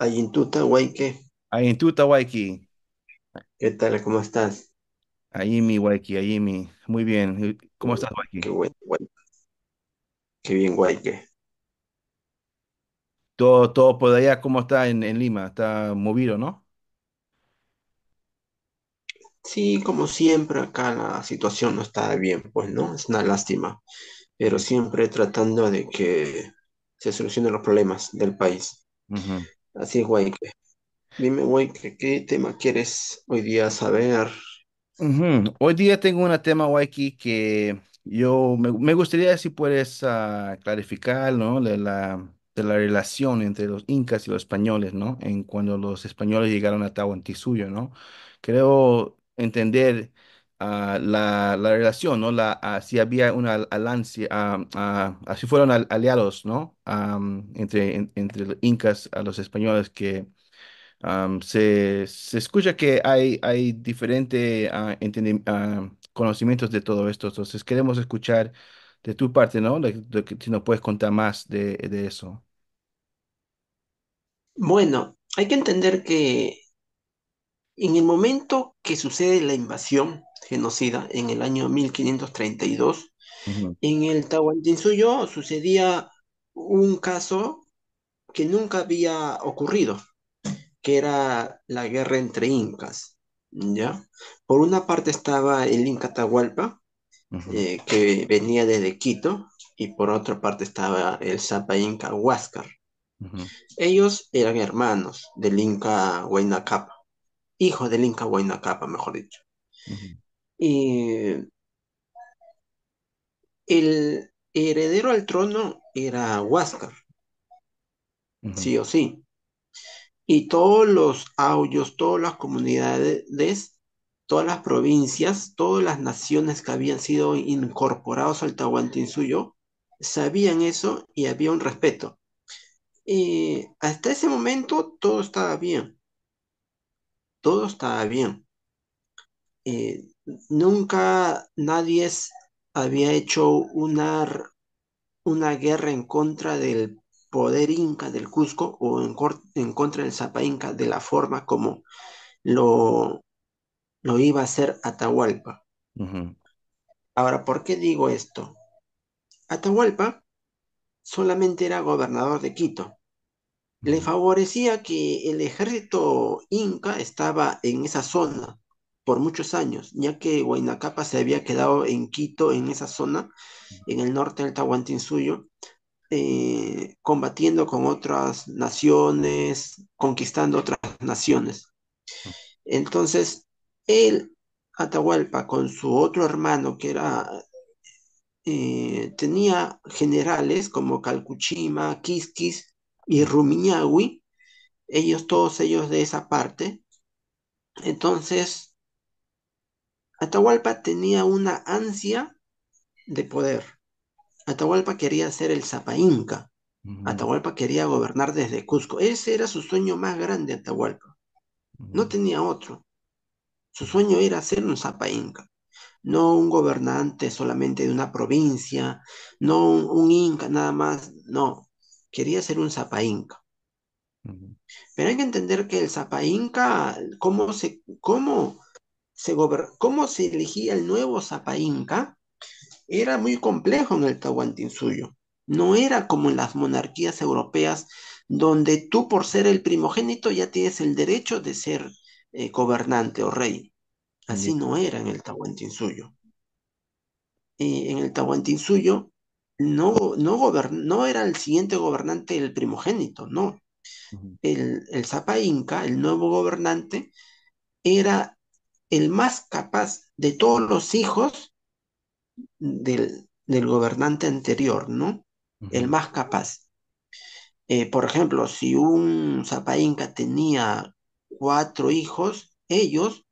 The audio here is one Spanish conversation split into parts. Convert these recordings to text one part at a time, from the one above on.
Ayintuta, Huayque, Ahí en Tuta, Waiki. ¿qué tal? ¿Cómo estás? Ahí mi Waiki, ahí mi. Muy bien. ¿Cómo estás, Qué Waiki? bueno, qué bien, Huayque. Todo por allá, ¿cómo está en Lima? Está movido, ¿no? Sí, como siempre, acá la situación no está bien, pues, ¿no? Es una lástima, pero siempre tratando de que se solucionen los problemas del país. Ujú. Así es, Huayque. Dime, Huayque, ¿qué tema quieres hoy día saber? Ujú. Hoy día tengo un tema, Waiki, que me gustaría si puedes clarificar, ¿no? De la relación entre los incas y los españoles, ¿no? En cuando los españoles llegaron a Tahuantinsuyo, ¿no? Creo entender la relación, ¿no? Si había una alianza, si fueron aliados, ¿no? Entre los incas a los españoles que se escucha que hay diferentes conocimientos de todo esto, entonces queremos escuchar de tu parte, ¿no? Si nos puedes contar más de eso. Bueno, hay que entender que en el momento que sucede la invasión genocida en el año 1532, Ujú, en el Tahuantinsuyo sucedía un caso que nunca había ocurrido, que era la guerra entre incas, ¿ya? Por una parte estaba el Inca Atahualpa, ujú, que venía desde Quito, y por otra parte estaba el Sapa Inca Huáscar. ujú, Ellos eran hermanos del Inca Huayna Cápac, hijo del Inca Huayna Cápac, mejor dicho. ujú, Y el heredero al trono era Huáscar, ujú, sí o sí. Y todos los aulios, todas las comunidades, todas las provincias, todas las naciones que habían sido incorporados al Tahuantinsuyo, sabían eso y había un respeto. Y hasta ese momento todo estaba bien, todo estaba bien. Eh, Nunca había hecho una guerra en contra del poder inca del Cusco o en contra del Zapa Inca de la forma como lo, lo iba a hacer Atahualpa. ujú, Ahora, ¿por qué digo esto? Atahualpa solamente era gobernador de Quito. Le ujú, favorecía que el ejército inca estaba en esa zona por muchos años, ya que Huayna Cápac se había quedado en Quito, en esa zona, en el norte del Tahuantinsuyo, combatiendo con otras naciones, conquistando otras naciones. Entonces, él, Atahualpa, con su otro hermano, que tenía generales como Calcuchima, Quisquis y Rumiñahui, todos ellos de esa parte. Entonces, Atahualpa tenía una ansia de poder. Atahualpa quería ser el Zapa Inca. ujú, Atahualpa quería gobernar desde Cusco. Ese era su sueño más grande, Atahualpa. No ujú, tenía otro. Su sueño era ser un Zapa Inca, no un gobernante solamente de una provincia, no un inca nada más, no, quería ser un Zapa Inca. ujú, Pero hay que entender que el Zapa Inca, cómo se elegía el nuevo Zapa Inca, era muy complejo en el Tahuantinsuyo. No era como en las monarquías europeas, donde tú por ser el primogénito ya tienes el derecho de ser gobernante o rey. ya, Así no era en el Tahuantinsuyo. En el Tahuantinsuyo no era el siguiente gobernante el primogénito, no. ujú, El Zapa Inca, el nuevo gobernante, era el más capaz de todos los hijos del gobernante anterior, ¿no? El ujú, más capaz. Por ejemplo, si un Zapa Inca tenía cuatro hijos, ellos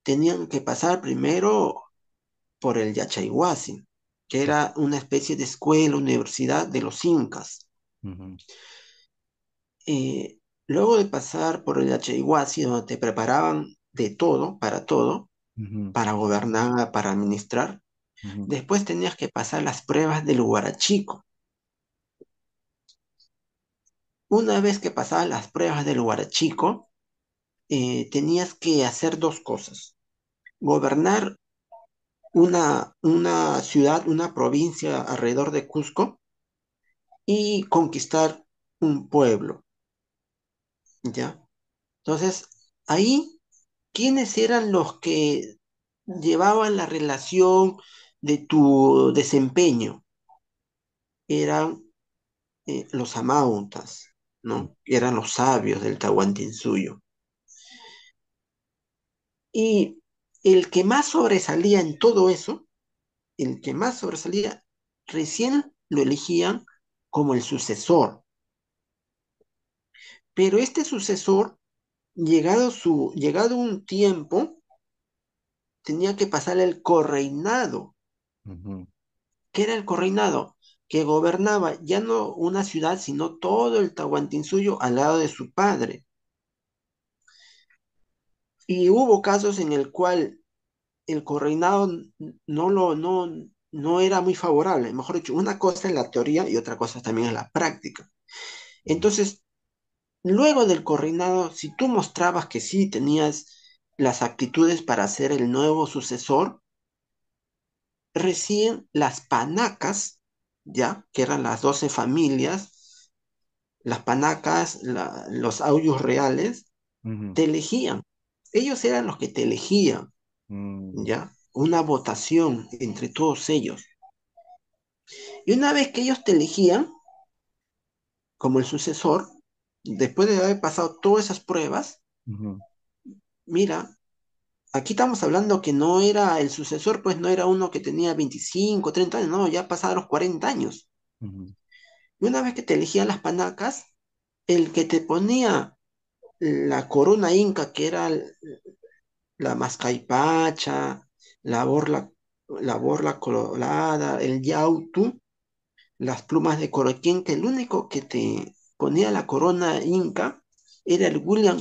tenían que pasar primero por el Yachayhuasi, que era una especie de escuela, universidad de los incas. ujú, Eh, Luego de pasar por el Yachayhuasi, donde te preparaban de todo, ujú, para gobernar, para administrar, ujú, después tenías que pasar las pruebas del Huarachico. una vez que pasabas las pruebas del Huarachico, tenías que hacer dos cosas: gobernar una ciudad, una provincia alrededor de Cusco y conquistar un pueblo, ¿ya? Entonces, ahí, ¿quiénes eran los que llevaban la relación de tu desempeño? Eran los amautas, ¿no? Eran los sabios del Tahuantinsuyo. Y el que más sobresalía en todo eso, el que más sobresalía, recién lo elegían como el sucesor. Pero este sucesor, llegado un tiempo, tenía que pasar el correinado. Ujú, ¿Qué era el correinado? Que gobernaba ya no una ciudad, sino todo el Tahuantinsuyo al lado de su padre. Y hubo casos en el cual el correinado no era muy favorable. Mejor dicho, una cosa es la teoría y otra cosa también es la práctica. ujú, Entonces, luego del correinado, si tú mostrabas que sí tenías las aptitudes para ser el nuevo sucesor, recién las panacas, ya, que eran las 12 familias, las panacas, los auyos reales, ujú, te elegían. Ellos eran los que te elegían, mm, ya, una votación entre todos ellos. Y una vez que ellos te elegían como el sucesor, después de haber pasado todas esas pruebas, ujú, mira, aquí estamos hablando que no era el sucesor, pues no era uno que tenía 25, 30 años, no, ya pasaron los 40 años. ujú, Y una vez que te elegían las panacas, el que te ponía la corona inca, que era la mascaipacha, la borla, la borla colorada, el yautu, las plumas de Coroquín, que el único que te ponía la corona inca era el William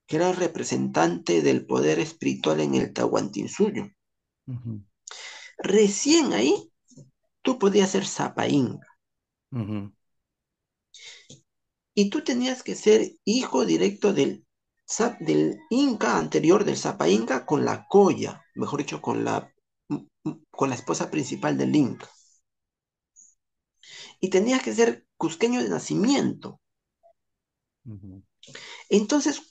que era el representante del poder espiritual en el Tahuantinsuyo. ujú, Recién ahí tú podías ser Zapa Inca. ujú, Y tú tenías que ser hijo directo del Inca anterior, del Zapa Inca, con la Coya, mejor dicho, con la esposa principal del Inca. Y tenías que ser cusqueño de nacimiento. ujú, Entonces,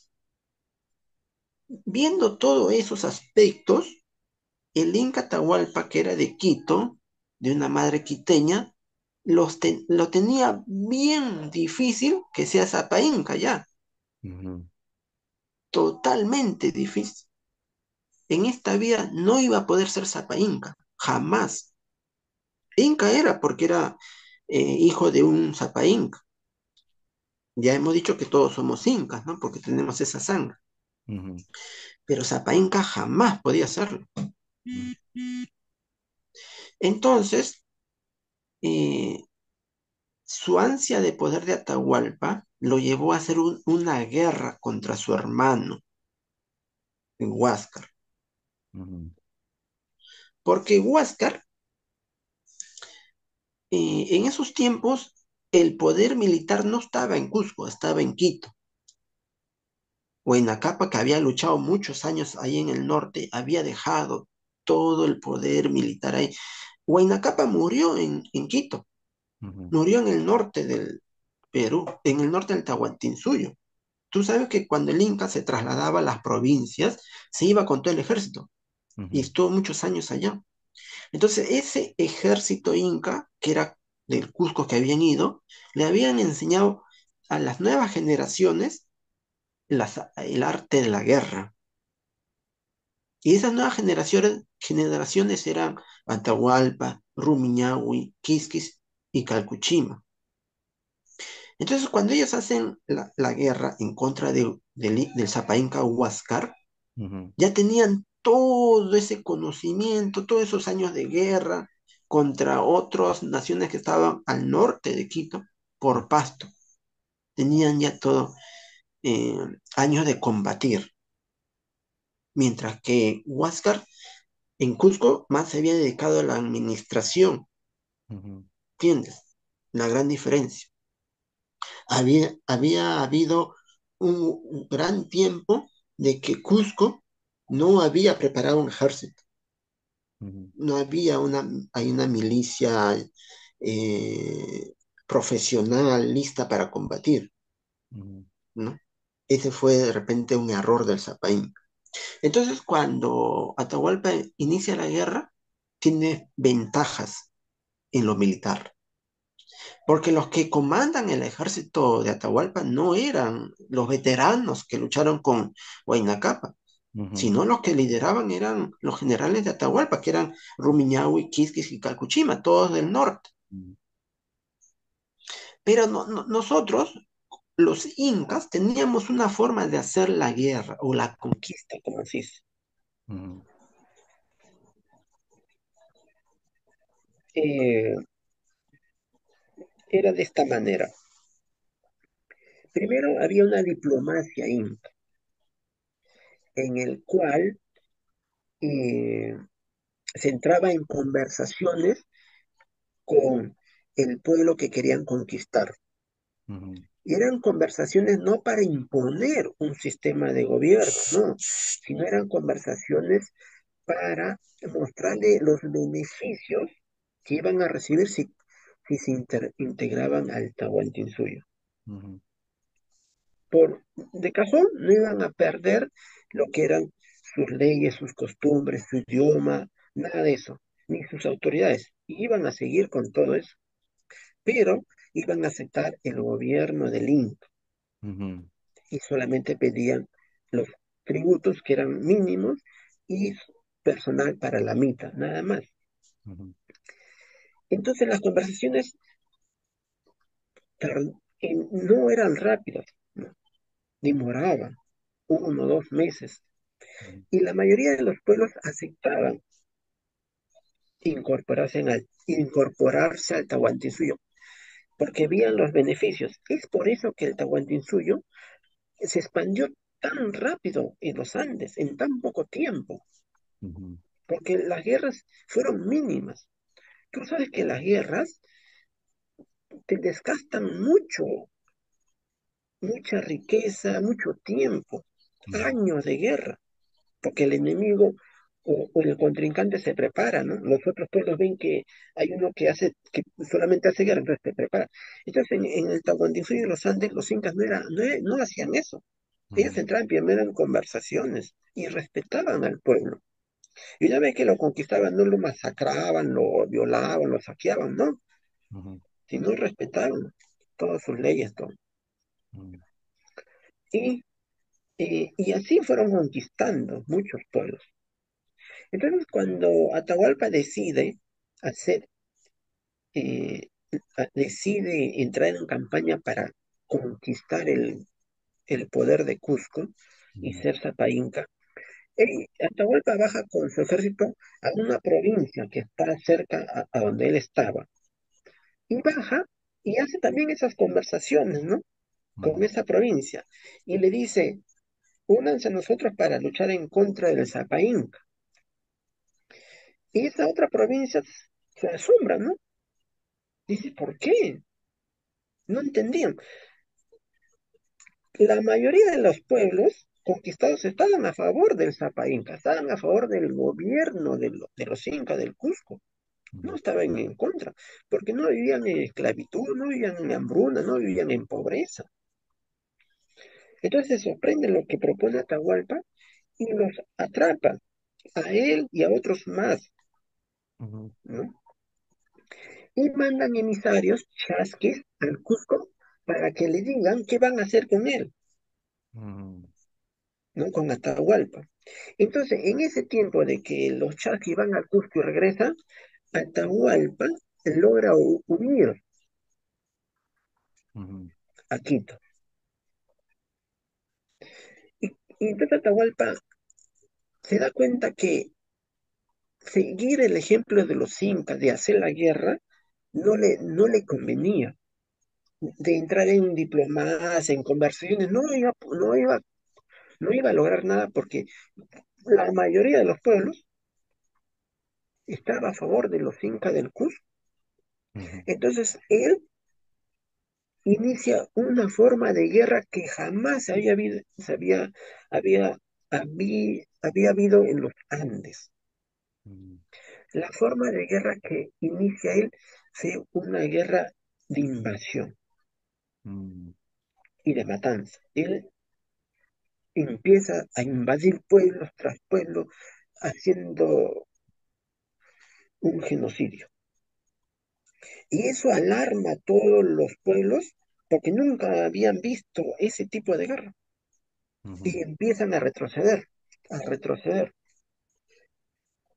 viendo todos esos aspectos, el Inca Atahualpa, que era de Quito, de una madre quiteña, lo tenía bien difícil que sea Zapa Inca ya, ujú, totalmente difícil. En esta vida no iba a poder ser Zapa Inca, jamás. Inca era porque era hijo de un Zapa Inca. Ya hemos dicho que todos somos incas, ¿no? Porque tenemos esa sangre. ujú, Pero Zapa Inca jamás podía serlo. ujú, Entonces, eh, su ansia de poder de Atahualpa lo llevó a hacer una guerra contra su hermano, Huáscar. ujú, Porque Huáscar, en esos tiempos, el poder militar no estaba en Cusco, estaba en Quito. Huayna Capac, que había luchado muchos años ahí en el norte, había dejado todo el poder militar ahí. Huayna Capac murió en Quito, ujú, murió en el norte del Perú, en el norte del Tahuantinsuyo. Tú sabes que cuando el Inca se trasladaba a las provincias, se iba con todo el ejército y ujú, estuvo muchos años allá. Entonces, ese ejército Inca, que era del Cusco que habían ido, le habían enseñado a las nuevas generaciones el arte de la guerra. Y esas nuevas generaciones eran Atahualpa, Rumiñahui, Quisquis y Calcuchima. Entonces, cuando ellos hacen la guerra en contra del Zapa Inca Huáscar, ujú, ya tenían todo ese conocimiento, todos esos años de guerra contra otras naciones que estaban al norte de Quito por Pasto. Tenían ya todo eh, años de combatir, mientras que Huáscar en Cusco más se había dedicado a la administración, ujú, ¿entiendes? La gran diferencia. Había habido un gran tiempo de que Cusco no había preparado un ejército, ujú, no había hay una milicia eh, profesional lista para combatir, ujú, ¿no? Ese fue de repente un error del Zapáin. Entonces, cuando Atahualpa inicia la guerra, tiene ventajas en lo militar, porque los que comandan el ejército de Atahualpa no eran los veteranos que lucharon con Huayna Cápac, ujú, sino los que lideraban eran los generales de Atahualpa, que eran Rumiñahui, Quisquis y Calcuchima, todos del norte. ujú, Pero nosotros, los incas, teníamos una forma de hacer la guerra o la conquista, como se dice. ujú, Eh, Era de esta manera. Primero había una diplomacia inca, en el cual eh, se entraba en conversaciones con el pueblo que querían conquistar. ujú, Y eran conversaciones no para imponer un sistema de gobierno, no, sino eran conversaciones para mostrarle los beneficios que iban a recibir si se integraban al Tahuantinsuyo. ujú, De cajón no iban a perder lo que eran sus leyes, sus costumbres, su idioma, nada de eso, ni sus autoridades. Iban a seguir con todo eso, pero iban a aceptar el gobierno del Inca ujú, y solamente pedían los tributos que eran mínimos y personal para la mitad, nada más. ujú, Entonces las conversaciones no eran rápidas, ¿no? Demoraban 1 o 2 meses. ujú, Y la mayoría de los pueblos aceptaban incorporarse al Tahuantinsuyo, porque veían los beneficios. Es por eso que el Tahuantinsuyo se expandió tan rápido en los Andes, en tan poco tiempo, ujú, porque las guerras fueron mínimas. Tú sabes que las guerras te desgastan mucho, mucha riqueza, mucho tiempo, ujú, años de guerra, porque el enemigo o el contrincante se prepara, ¿no? Los otros pueblos ven que hay uno que solamente hace guerra, entonces se prepara. Entonces en el Tahuantinsuyo y los Andes, los incas no hacían eso. Ellos ujú, entraban primero en conversaciones y respetaban al pueblo. Y una vez que lo conquistaban, no lo masacraban, lo violaban, lo saqueaban, no, ujú, sino respetaban todas sus leyes, todo. ujú, Y, y así fueron conquistando muchos pueblos. Entonces, cuando Atahualpa hacer, eh, decide entrar en campaña para conquistar el poder de Cusco y ujú, ser Zapa Inca, Atahualpa baja con su ejército a una provincia que está cerca a donde él estaba. Y baja y hace también esas conversaciones, ¿no? Con ujú, esa provincia. Y le dice, únanse a nosotros para luchar en contra del Zapa Inca. Y esa otra provincia se asombra, ¿no? Dice, ¿por qué? No entendían. La mayoría de los pueblos conquistados estaban a favor del Zapa Inca, estaban a favor del gobierno de los incas del Cusco. No ujú, estaban en contra, porque no vivían en esclavitud, no vivían en hambruna, no vivían en pobreza. Entonces se sorprende lo que propone Atahualpa y los atrapa a él y a otros más, ujú, ¿no? Y mandan emisarios, chasquis, al Cusco para que le digan qué van a hacer con él, ujú, ¿no? Con Atahualpa. Entonces, en ese tiempo de que los chasquis van al Cusco y regresan, Atahualpa logra huir ujú, a Quito. Y entonces Atahualpa se da cuenta que seguir el ejemplo de los incas de hacer la guerra no le convenía. De entrar en diplomacia, en conversaciones, no iba a lograr nada porque la mayoría de los pueblos estaba a favor de los incas del Cusco. ujú, Entonces él inicia una forma de guerra que jamás había habido, había, había habido en los Andes. mm, La forma de guerra que inicia él fue una guerra de invasión mm, y de matanza. Él empieza a invadir pueblos tras pueblos, haciendo un genocidio. Y eso alarma a todos los pueblos porque nunca habían visto ese tipo de guerra. ujú, Y empiezan a retroceder, a retroceder.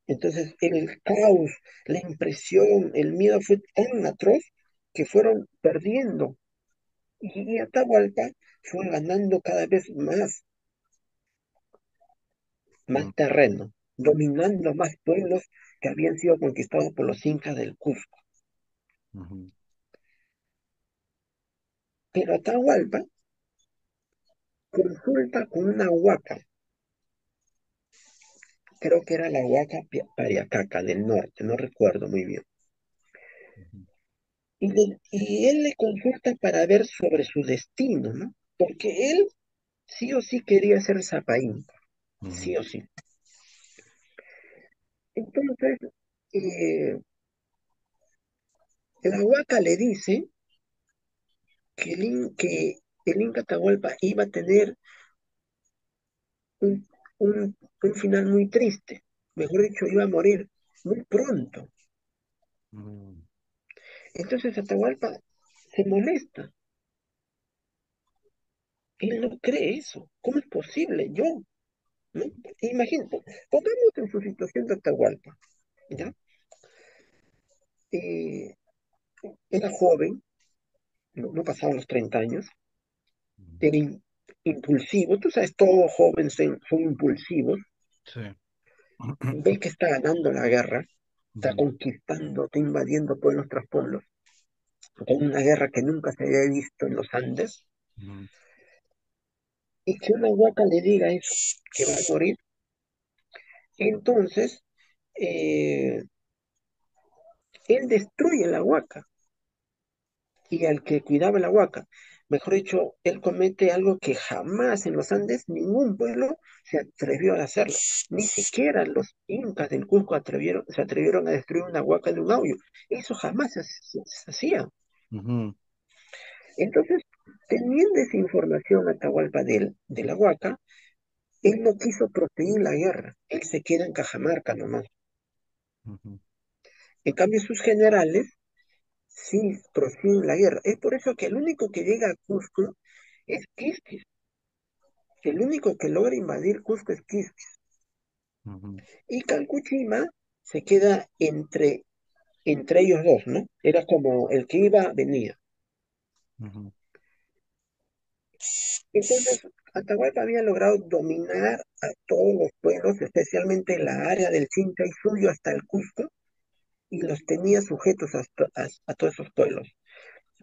Entonces el caos, la impresión, el miedo fue tan atroz que fueron perdiendo. Y Atahualpa fue ganando cada vez más mm, terreno, dominando más pueblos que habían sido conquistados por los incas del Cusco. ujú, Pero Atahualpa consulta con una huaca, creo que era la huaca Pariacaca del norte, no recuerdo muy bien. ujú, Y él le consulta para ver sobre su destino, ¿no? Porque él sí o sí quería ser Zapaín, sí ujú, o sí. Entonces, eh, la huaca le dice que el Inca Atahualpa iba a tener un, un final muy triste. Mejor dicho, iba a morir muy pronto. ujú, Entonces Atahualpa se molesta. Él no cree eso. ¿Cómo es posible? Yo, ¿no? Imagínate, pongamos en su situación de Atahualpa, ¿ya? Eh, Era joven, no pasaba los 30 años, ujú. era impulsivo, tú sabes, todos jóvenes son impulsivos, Sí. ve que está ganando la guerra, está Ujú, conquistando, está invadiendo pueblos tras pueblos, con una guerra que nunca se había visto en los Andes, ujú, y que una huaca le diga eso, que va a morir, entonces eh, él destruye la huaca y al que cuidaba la huaca. Mejor dicho, él comete algo que jamás en los Andes ningún pueblo se atrevió a hacerlo. Ni siquiera los incas del Cusco se atrevieron a destruir una huaca de un auyo. Eso jamás se hacía. ujú, Entonces, teniendo esa información Atahualpa de la huaca, él no quiso proseguir la guerra. Él se queda en Cajamarca nomás. ujú, En cambio, sus generales sí prosiguen la guerra. Es por eso que el único que llega a Cusco es Quisquis. El único que logra invadir Cusco es Quisquis. ujú, Y Calcuchima se queda entre ellos dos, ¿no? Era como el que iba, venía. ujú, Entonces, Atahualpa había logrado dominar a todos los pueblos, especialmente la área del Chincha y Suyo hasta el Cusco, y los tenía sujetos a todos esos pueblos.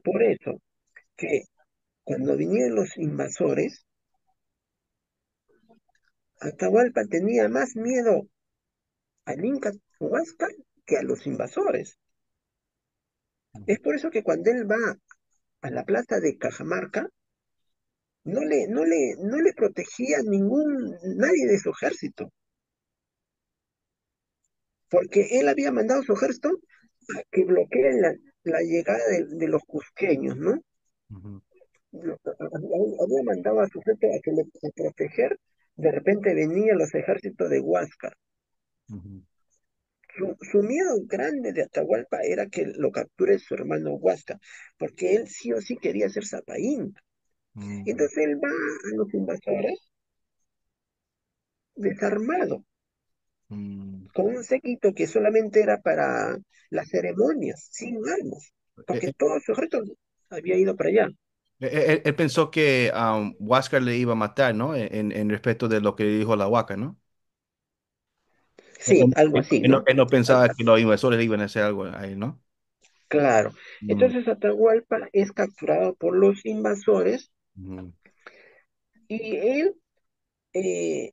Por eso que cuando vinieron los invasores, Atahualpa tenía más miedo al Inca Huáscar que a los invasores. Es ujú, por eso que cuando él va a la plaza de Cajamarca, no le protegía nadie de su ejército, porque él había mandado a su ejército a que bloqueen la llegada de los cusqueños, ¿no? ujú, Había mandado a su ejército a proteger, de repente venían los ejércitos de Huáscar. ujú, Su miedo grande de Atahualpa era que lo capture su hermano Huáscar, porque él sí o sí quería ser Zapaín. ujú, Entonces él va a los invasores desarmado, ujú. con un séquito que solamente era para las ceremonias, sin armas, porque Eh, todo su ejército había ido para allá. Él pensó que Huáscar le iba a matar, ¿no? En respecto de lo que dijo la Huaca, ¿no? Sí, algo así, ¿no? Él no pensaba Algo que así. los invasores le iban a hacer algo a él, ¿no? Claro. Mm, Entonces Atahualpa es capturado por los invasores ujú, y él, eh,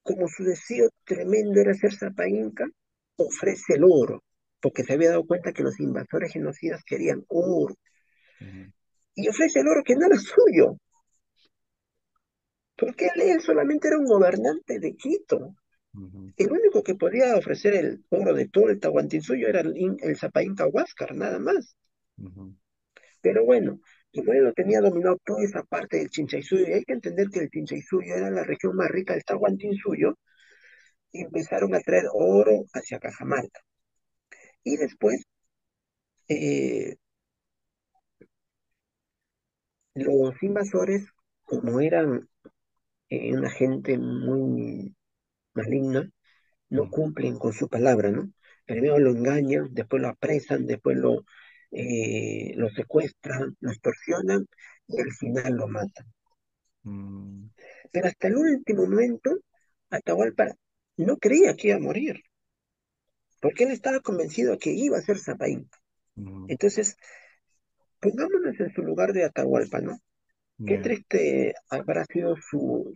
como su deseo tremendo era ser Zapa Inca, ofrece el oro, porque se había dado cuenta que los invasores genocidas querían oro. ujú, y ofrece el oro que no era suyo, porque él solamente era un gobernante de Quito. ujú, El único que podía ofrecer el oro de todo el Tahuantinsuyo era el Zapainca Huáscar, nada más. ujú, Pero bueno, como él lo tenía dominado toda esa parte del Chinchaysuyo, y hay que entender que el Chinchaysuyo era la región más rica del Tahuantinsuyo, y empezaron a traer oro hacia Cajamarca. Y después, eh, los invasores, como eran una gente muy maligna, no ujú, cumplen con su palabra, ¿no? Primero lo engañan, después lo apresan, después lo secuestran, lo extorsionan y al final lo matan. mm, Pero hasta el último momento, Atahualpa no creía que iba a morir, porque él estaba convencido que iba a ser Zapaín. ujú, Entonces, pongámonos en su lugar de Atahualpa, ¿no? Qué yeah, triste habrá sido su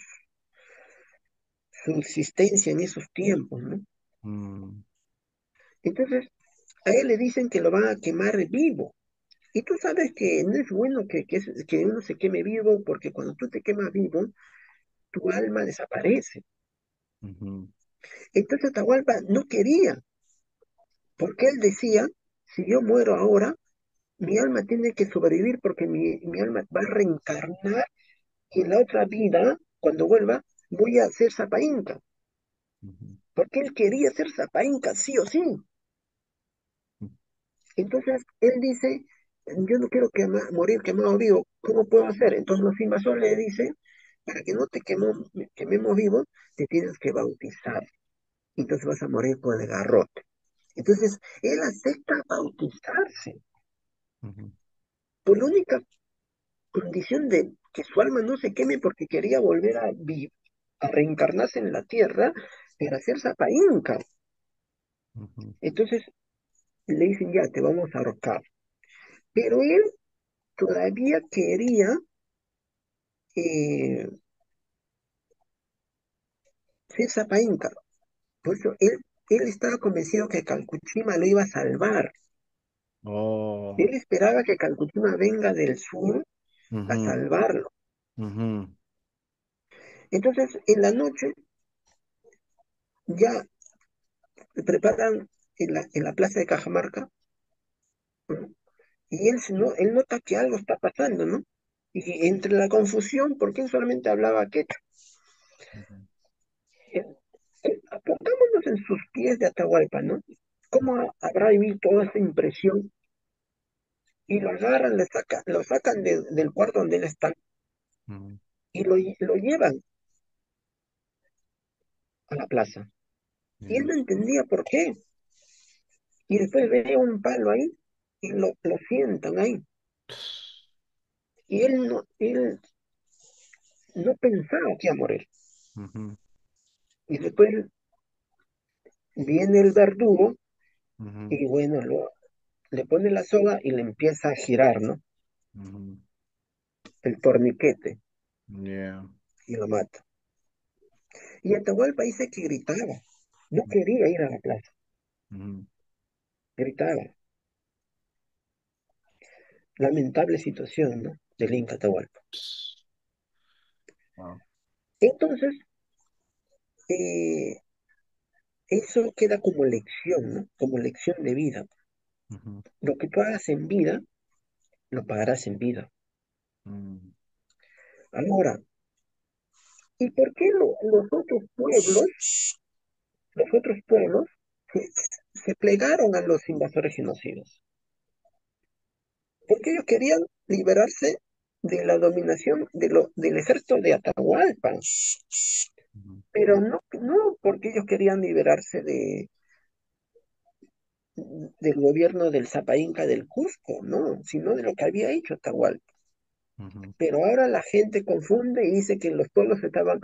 existencia en esos tiempos, ¿no? mm, Entonces, a él le dicen que lo van a quemar vivo. Y tú sabes que no es bueno que uno se queme vivo, porque cuando tú te quemas vivo, tu alma desaparece. ujú, Entonces Atahualpa no quería, porque él decía, si yo muero ahora, mi alma tiene que sobrevivir porque mi alma va a reencarnar y en la otra vida, cuando vuelva, voy a ser Sapa Inca, ujú, porque él quería ser Sapa Inca sí o sí. ujú, Entonces él dice, yo no quiero morir quemado vivo, ¿cómo puedo hacer? Entonces los invasores le dicen, para que no te quememos vivo, te tienes que bautizar. Entonces vas a morir por el garrote. Entonces él acepta bautizarse ujú, por la única condición de que su alma no se queme porque quería volver a reencarnarse en la tierra para ser Sapa Inca. ujú. Entonces le dicen, ya, te vamos a ahorcar. Pero él todavía quería eh, ser Sapa Inca. Por eso él estaba convencido que Calcuchima lo iba a salvar. Oh, Él esperaba que Calcuchima venga del sur a ujú, salvarlo. ujú, Entonces, en la noche ya preparan en la plaza de Cajamarca, ¿no? Y él nota que algo está pasando, ¿no? Y entre la confusión, porque él solamente hablaba quechua. ujú, Pongámonos en sus pies de Atahualpa, ¿no? ¿Cómo habrá vivido toda esa impresión? Y lo agarran, lo sacan del cuarto donde él está ujú, y lo llevan a la plaza. Y él yeah. no entendía por qué. Y después ve un palo ahí y lo sientan ahí. Y él no pensaba que iba a morir. Ujú, Y después viene el verdugo ujú, y bueno, le pone la soga y le empieza a girar, ¿no? ujú, El torniquete yeah, y lo mata. Y Atahualpa dice que gritaba. No quería ir a la plaza. ujú. Gritaba. Lamentable situación, ¿no? Del Inca Atahualpa. Wow. Entonces, eh, eso queda como lección, ¿no? Como lección de vida. Ujú, Lo que tú hagas en vida, lo pagarás en vida. mm, Ahora, ¿y por qué los otros pueblos se, se plegaron a los invasores genocidas? Porque ellos querían liberarse de la dominación del ejército de Atahualpa, ujú, pero no porque ellos querían liberarse del gobierno del Zapa Inca del Cusco, no, sino de lo que había hecho Atahualpa. ujú, Pero ahora la gente confunde y dice que los pueblos estaban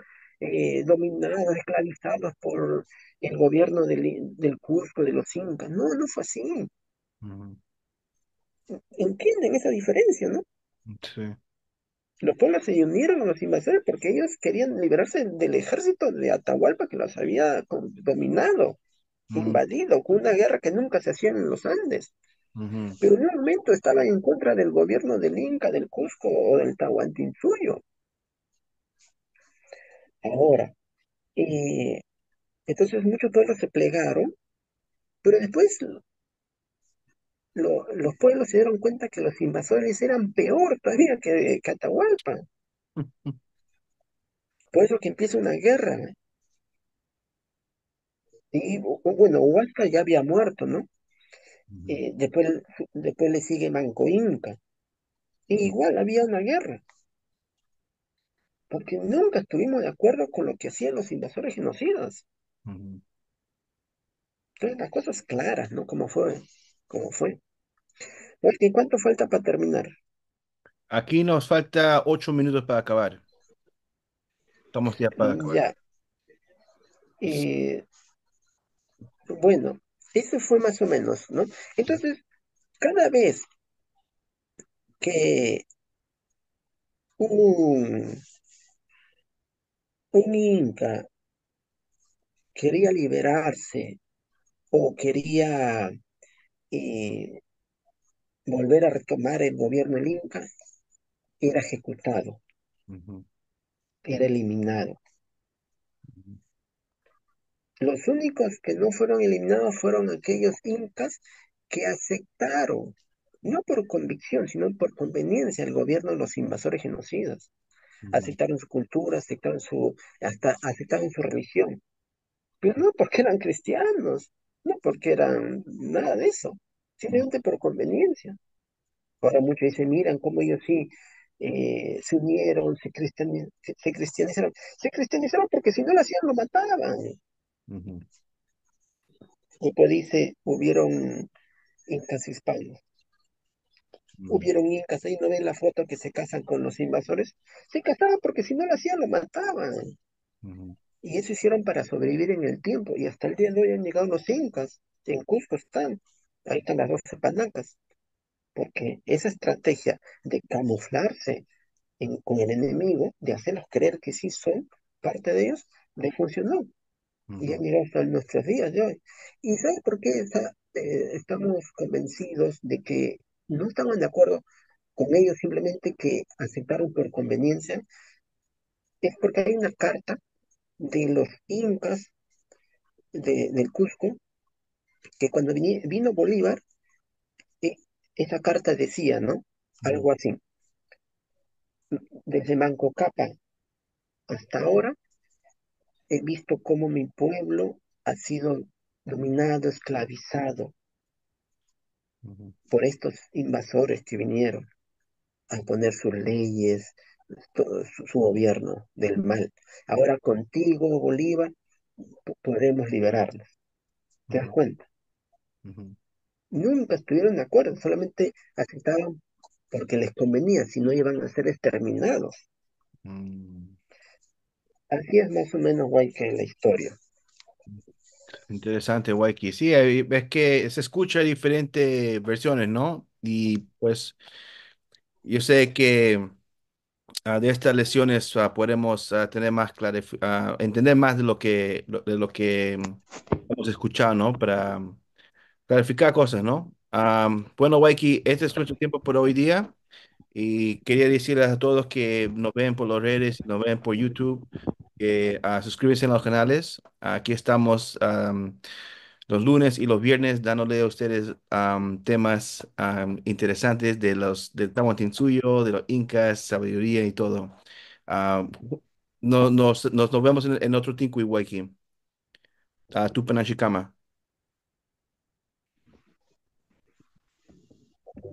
dominados, esclavizados por el gobierno del Cusco, de los incas. No, no fue así. ujú. Entienden esa diferencia, ¿no? Sí. Los pueblos se unieron a los invasores porque ellos querían liberarse del ejército de Atahualpa que los había dominado, Mm, invadido, con una guerra que nunca se hacía en los Andes. ujú, pero en un momento estaban en contra del gobierno del Inca, del Cusco o del Tahuantinsuyo. Ahora, eh, entonces muchos pueblos se plegaron, pero después los pueblos se dieron cuenta que los invasores eran peor todavía que Atahualpa. Por eso que empieza una guerra. Y bueno, Huáscar ya había muerto, ¿no? ujú, Después, después le sigue Manco Inca. Y igual había una guerra, porque nunca estuvimos de acuerdo con lo que hacían los invasores genocidas. ujú. Entonces, las cosas claras, ¿no? Como fue, como fue. Oye, ¿cuánto falta para terminar? Aquí nos falta 8 minutos para acabar. Estamos ya para acabar. Ya, eh, bueno, eso fue más o menos, ¿no? Entonces, cada vez que un, un inca quería liberarse o quería eh, volver a retomar el gobierno del inca, era ejecutado, Ujú, era eliminado. ujú, Los únicos que no fueron eliminados fueron aquellos incas que aceptaron, no por convicción, sino por conveniencia, el gobierno de los invasores genocidas. ujú, Aceptaron su cultura, hasta aceptaron su religión. Pero no porque eran cristianos, no porque eran nada de eso, ujú, simplemente por conveniencia. Ahora muchos dicen, miran cómo ellos sí se unieron, se cristianizaron. Se cristianizaron porque si no lo hacían, lo mataban. ujú, Y pues dice, hubieron incas hispanos. ujú, Hubieron incas, ahí no ven la foto que se casan con los invasores. Se casaban porque si no lo hacían, lo mataban. ujú, Y eso hicieron para sobrevivir en el tiempo. Y hasta el día de hoy han llegado los incas. En Cusco están. Ahí están las 12 panacas. Porque esa estrategia de camuflarse con el enemigo, de hacerlos creer que sí son parte de ellos, le funcionó. Y han ujú, llegado hasta nuestros días de hoy. ¿Y sabes por qué estamos convencidos de que no estaban de acuerdo con ellos, simplemente que aceptaron por conveniencia? Es porque hay una carta de los incas del Cusco, que cuando vino Bolívar, eh, esa carta decía, ¿no? ujú, Algo así, desde Manco Cápac hasta ahora he visto cómo mi pueblo ha sido dominado, esclavizado ujú, por estos invasores que vinieron a poner sus leyes, todo su gobierno del mal. Ahora contigo, Bolívar, podemos liberarnos. ¿Te das ujú, cuenta? ujú, Nunca estuvieron de acuerdo, solamente aceptaban porque les convenía, si no iban a ser exterminados. mm. Así es más o menos guay que la historia. Interesante, Waiki. Sí, es que se escucha diferentes versiones, ¿no? Y pues yo sé que de estas lesiones podremos tener más entender más de lo que hemos escuchado, ¿no? Para clarificar cosas, ¿no? Bueno, Waiki, este es nuestro tiempo por hoy día. Y quería decirles a todos que nos ven por las redes, nos ven por YouTube, que suscríbanse en los canales. Aquí estamos los lunes y los viernes dándole a ustedes temas interesantes de del Tahuantinsuyo, de los incas, sabiduría y todo. Am, nos vemos en otro Tinku Iguaiki. Tupanachikama.